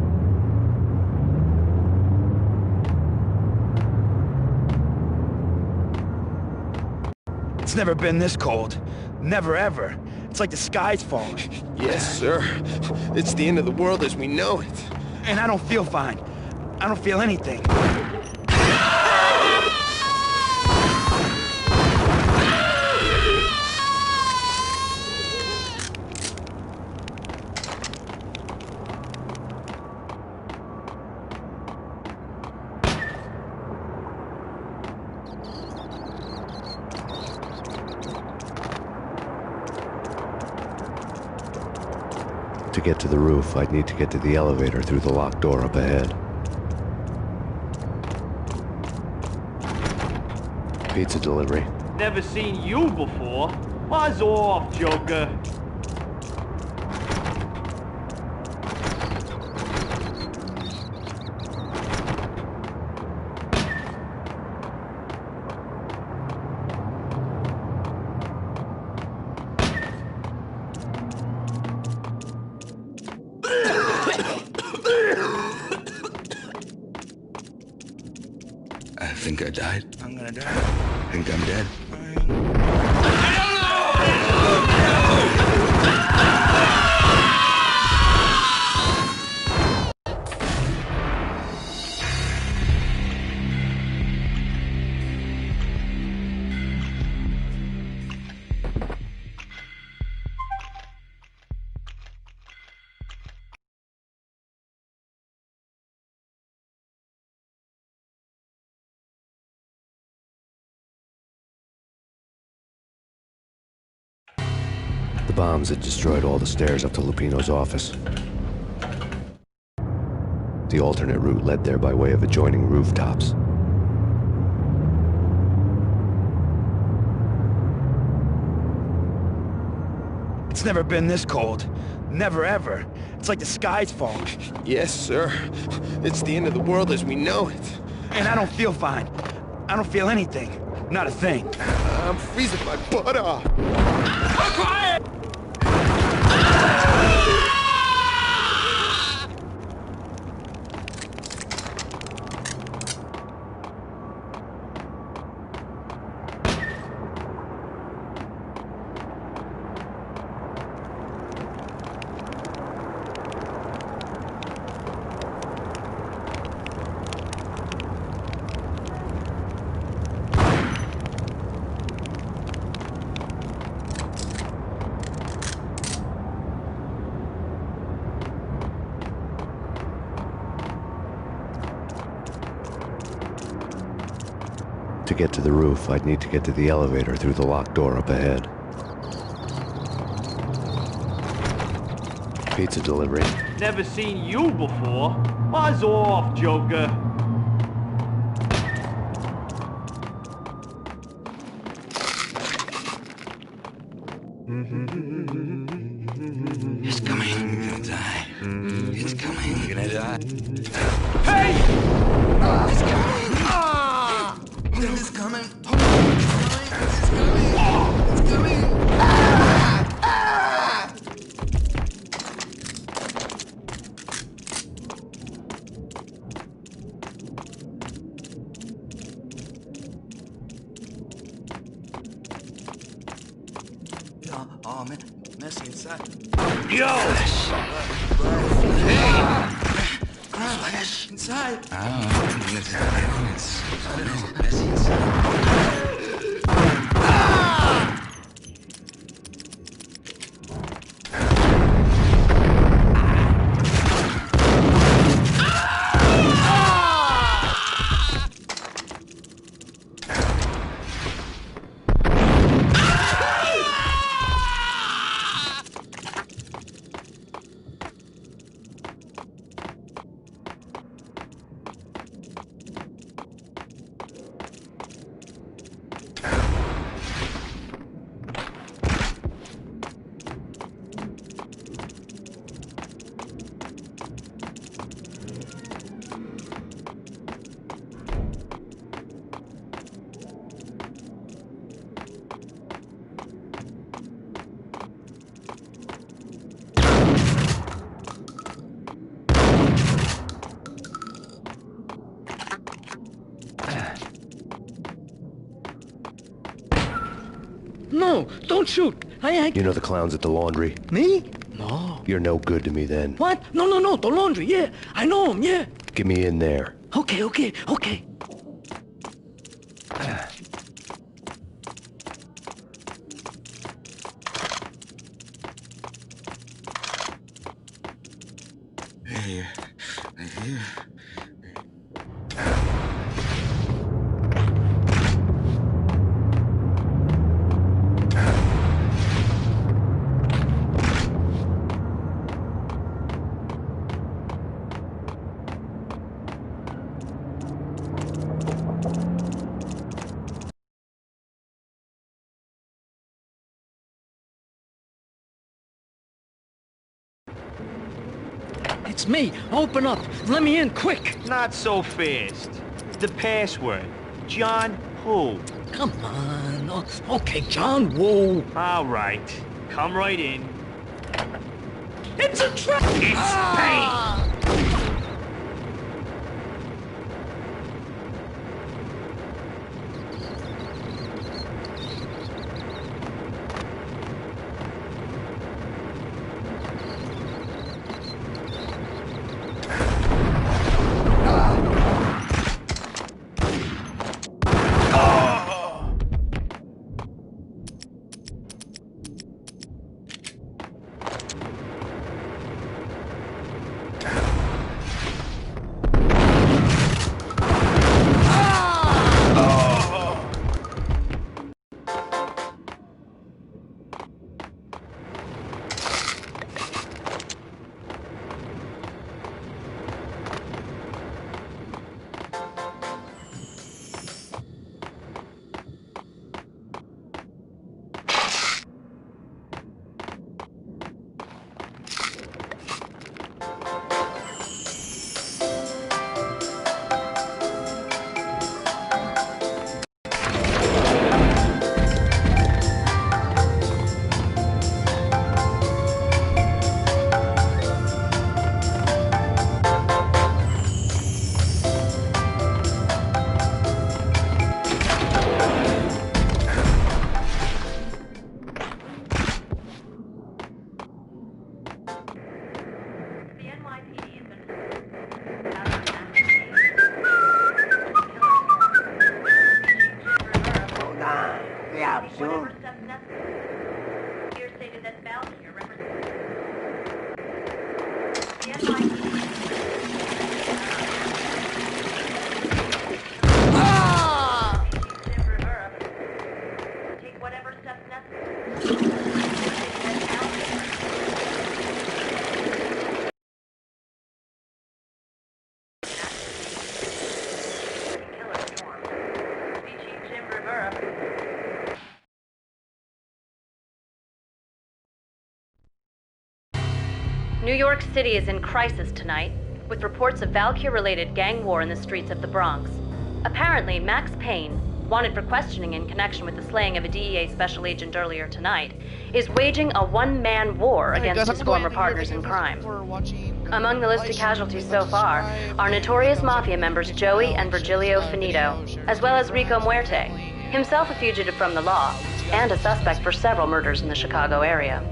It's never been this cold. Never ever. It's like the sky's falling. Yes, sir. It's the end of the world as we know it. And I don't feel fine. I don't feel anything. To get to the roof, I'd need to get to the elevator through the locked door up ahead. Pizza delivery. Never seen you before. Buzz off, Joker. I think I died. I'm gonna die. I think I'm dead. The bombs had destroyed all the stairs up to Lupino's office. The alternate route led there by way of adjoining rooftops. It's never been this cold. Never ever. It's like the sky's falling. Yes, sir. It's the end of the world as we know it. And I don't feel fine. I don't feel anything. Not a thing. I'm freezing my butt off. Quiet! To get to the roof, I'd need to get to the elevator through the locked door up ahead. Pizza delivery. Never seen you before. Buzz off, Joker. It's coming. I'm gonna die. It's coming. I'm gonna die. Hey! It's coming. It's coming. It's coming. Oh man, messy inside. Yo! Flash inside. Oh, it's messy inside. no, don't shoot. You know the clowns at the laundry? Me? No. You're no good to me then. What? No, the laundry, yeah. I know him, yeah. Get me in there. Okay. Here. It's me. Open up. Let me in, quick. Not so fast. The password. John who? Come on. Oh, okay, John Woo. All right. Come right in. It's a trap. It's Payne. New York City is in crisis tonight, with reports of Valkyr-related gang war in the streets of the Bronx. Apparently, Max Payne, wanted for questioning in connection with the slaying of a DEA special agent earlier tonight, is waging a one-man war against his former partners in crime. Among the listed casualties so far are notorious mafia members Joey and Virgilio Finito, as well as Rico Muerte, himself a fugitive from the law, and a suspect for several murders in the Chicago area.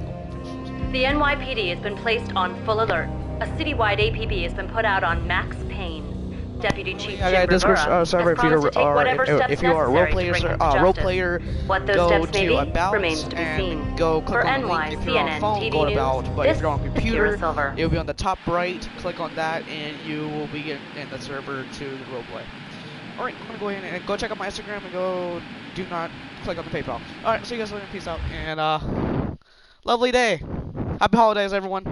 The NYPD has been placed on full alert. A citywide APB has been put out on Max Payne. Deputy Chief Jim Rivera has promised to take whatever steps necessary to bring him to justice. What those steps may be remains to be seen. For NY, CNN, TV News, this is Kira Silver. It will be on the top right. Click on that, and you will be in the server to the roleplay. Alright, I'm gonna go ahead and go check out my Instagram and go. Do not click on the PayPal. Alright, see you guys later. Peace out, and lovely day. Happy holidays, everyone.